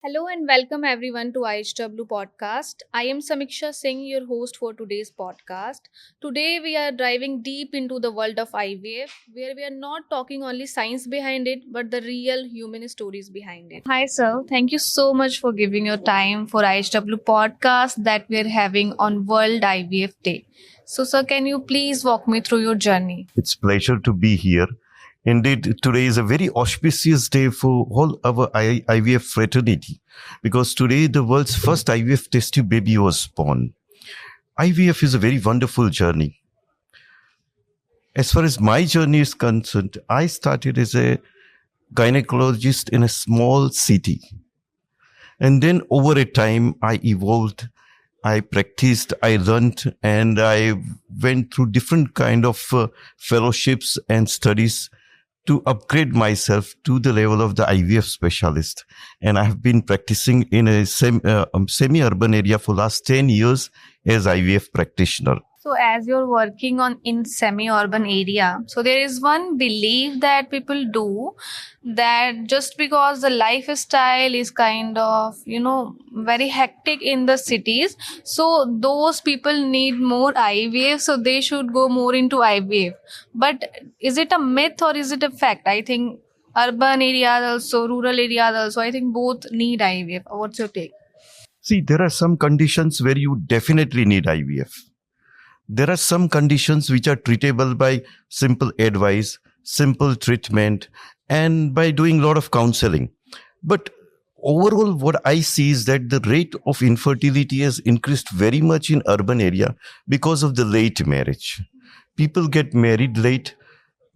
Hello and welcome everyone to IHW podcast. I am Samiksha Singh, your host for today's podcast. Today we are diving deep into the world of IVF, where we are not talking only science behind it, but the real human stories behind it. Hi, sir. Thank you so much for giving your time for IHW podcast that we are having on World IVF Day. So, sir, can you please walk me through your journey? It's pleasure to be here. Indeed, today is a very auspicious day for all our IVF fraternity because today the world's first IVF test tube baby was born. IVF is a very wonderful journey. As far as my journey is concerned, I started as a gynecologist in a small city. And then over a time, I evolved. I practiced, I learned, and I went through different kind of fellowships and studies to upgrade myself to the level of the IVF specialist. And I have been practicing in a semi-urban area for last 10 years as IVF practitioner. So as you're working on in semi-urban area, so there is one belief that people do that just because the lifestyle is kind of, very hectic in the cities, so those people need more IVF, so they should go more into IVF. But is it a myth or is it a fact? I think urban areas also, rural areas also, I think both need IVF. What's your take? See, there are some conditions where you definitely need IVF. There are some conditions which are treatable by simple advice, simple treatment, and by doing a lot of counseling. But overall, what I see is that the rate of infertility has increased very much in urban area because of the late marriage. People get married late.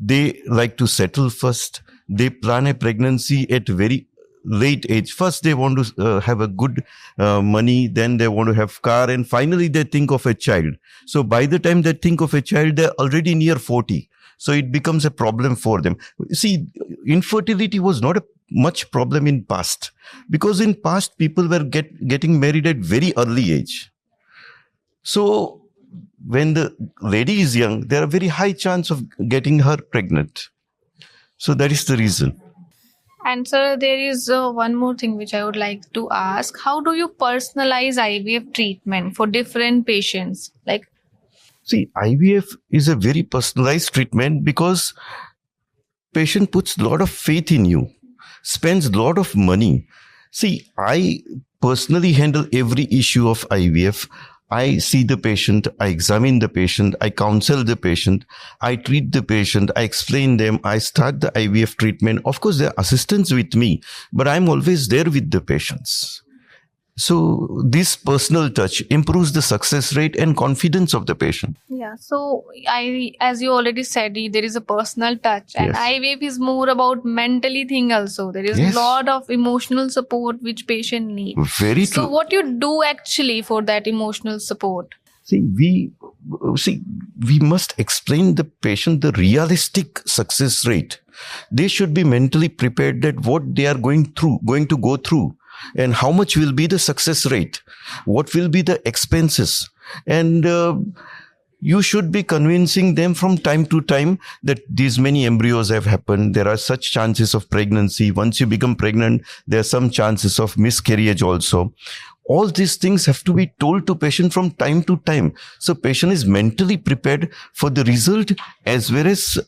They like to settle first. They plan a pregnancy at very late age. First, they want to have a good money, then they want to have car, and finally they think of a child. So by the time they think of a child, they're already near 40. So it becomes a problem for them. See, infertility was not a much problem in past because in past people were getting married at very early age. So when the lady is young, there are very high chance of getting her pregnant. So that is the reason. And sir, there is one more thing which I would like to ask. How do you personalize IVF treatment for different patients? See, IVF is a very personalized treatment because patient puts a lot of faith in you, spends a lot of money. See, I personally handle every issue of IVF. I see the patient, I examine the patient, I counsel the patient, I treat the patient, I explain them, I start the IVF treatment. Of course, there are assistants with me, but I'm always there with the patients. So this personal touch improves the success rate and confidence of the patient. Yeah, so as you already said, there is a personal touch, and Yes. IVF is more about mentally thing also. There is Yes. a lot of emotional support which patient need. Very So true. what you do actually for that emotional support? See, we must explain the patient the realistic success rate. They should be mentally prepared that what they are going to go through, and how much will be the success rate, what will be the expenses, and you should be convincing them from time to time that these many embryos have happened. There are such chances of pregnancy. Once you become pregnant, there are some chances of miscarriage also. All these things have to be told to patient from time to time. So patient is mentally prepared for the result as well as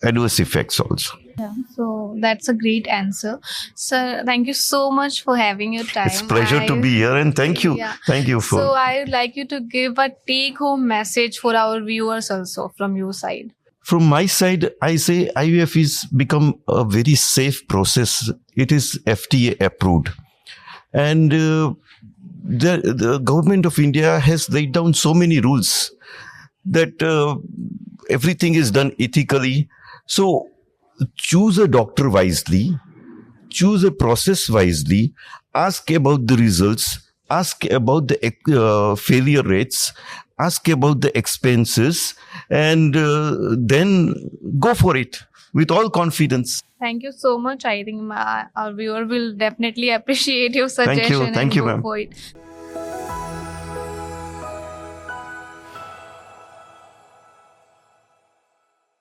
adverse effects also. Yeah, so that's a great answer. Sir, thank you so much for having your time. It's pleasure to be here, and thank you. Yeah. Thank you for. So I would like you to give a take-home message for our viewers also from your side. From my side, I say IVF is become a very safe process. It is FDA approved. And the government of India has laid down so many rules that everything is done ethically. So choose a doctor wisely, choose a process wisely, ask about the results, ask about the failure rates, ask about the expenses, and then go for it with all confidence. Thank you so much. I think our viewer will definitely appreciate your suggestion Thank you, and go ma'am. for it.